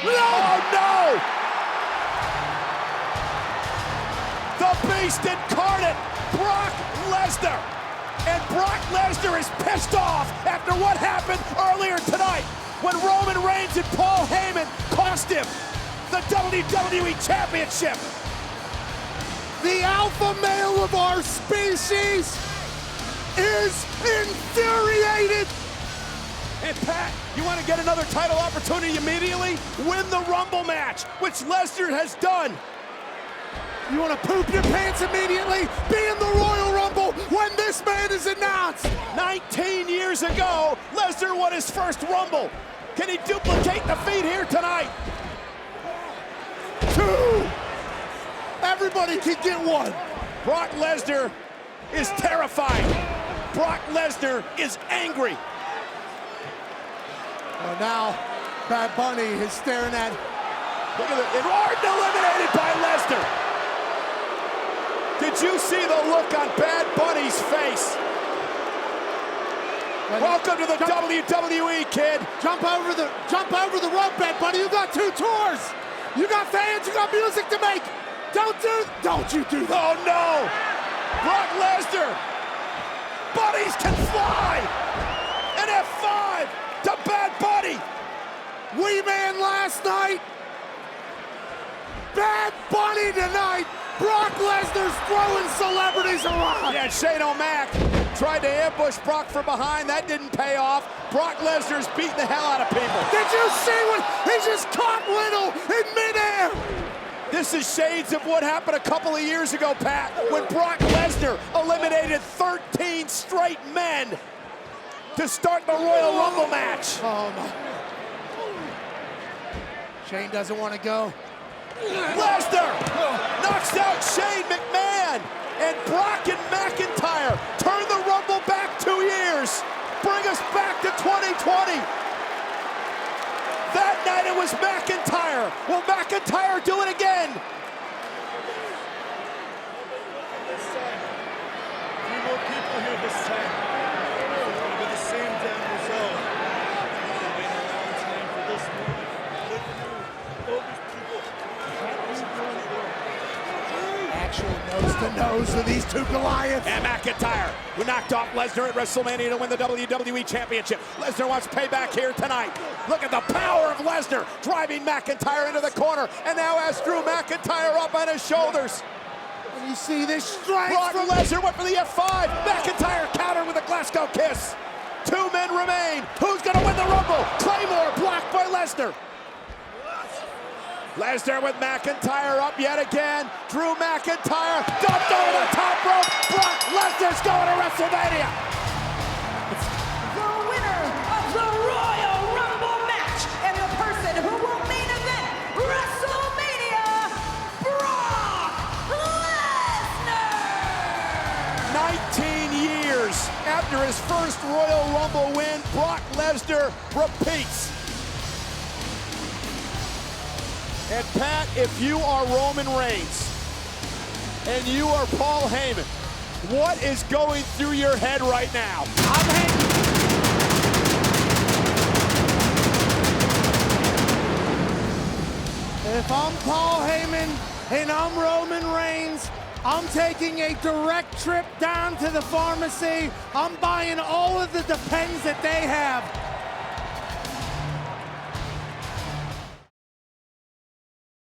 Speaker 3: Oh no! The Beast incarnate, Brock Lesnar. And Brock Lesnar is pissed off after what happened earlier tonight when Roman Reigns and Paul Heyman cost him the WWE Championship.
Speaker 1: The alpha male of our species is infuriated.
Speaker 3: And Pat, you want to get another title opportunity immediately? Win the Rumble match, which Lesnar has done.
Speaker 1: You want to poop your pants immediately? Be in the Royal Rumble when this man is announced.
Speaker 3: 19 years ago, Lesnar won his first Rumble. Can he duplicate the feat here tonight?
Speaker 1: 2. Everybody can get one.
Speaker 3: Brock Lesnar is terrified. Brock Lesnar is angry.
Speaker 1: Well, now Bad Bunny is staring at.
Speaker 3: Look at it. Orton eliminated by Lesnar. Did you see the look on Bad Bunny's face? Welcome to the WWE, kid.
Speaker 1: Jump over the rope, Bad Bunny. You got 2 tours. You got fans. You got music to make. Don't you do that.
Speaker 3: Oh no! Brock Lesnar. Bunnies can fly. An F5 to Bad Bunny.
Speaker 1: Wee Man last night. Bad Bunny tonight. Brock Lesnar's throwing celebrities around.
Speaker 3: Yeah, Shane O'Mac tried to ambush Brock from behind. That didn't pay off. Brock Lesnar's beating the hell out of people.
Speaker 1: Did you see what he just caught Riddle in midair?
Speaker 3: This is shades of what happened a couple of years ago, Pat, when Brock Lesnar eliminated 13 straight men to start the Royal Rumble match.
Speaker 1: Oh my. Shane doesn't want to go.
Speaker 3: Lesnar knocks out Shane McMahon, and Brock and McIntyre turn the Rumble back 2 years. Bring us back to 2020. That night it was McIntyre. Will McIntyre do it again?
Speaker 4: This time, 3 more people here this time. It'll be the same damn result. We've been waiting a long time for this moment. Look through all these people.
Speaker 1: Actual nose-to-nose with these 2 Goliaths.
Speaker 3: And McIntyre, who knocked off Lesnar at WrestleMania to win the WWE Championship. Lesnar wants payback here tonight. Look at the power of Lesnar driving McIntyre into the corner, and now has Drew McIntyre up on his shoulders.
Speaker 1: And you see this strength
Speaker 3: Brock
Speaker 1: from
Speaker 3: Lesnar went for the F5. McIntyre countered with a Glasgow kiss. 2 men remain. Who's going to win the Rumble? Claymore blocked by Lesnar. Lesnar with McIntyre up yet again. Drew McIntyre dumped over the top rope. Brock Lesnar's going to WrestleMania.
Speaker 2: The winner of the Royal Rumble match and the person who will main event WrestleMania, Brock Lesnar!
Speaker 3: 19 years after his first Royal Rumble win, Brock Lesnar repeats. And Pat, if you are Roman Reigns and you are Paul Heyman, What is going through your head right now?
Speaker 1: If I'm Paul Heyman and I'm Roman Reigns, I'm taking a direct trip down to the pharmacy. I'm buying all of the Depends that they have.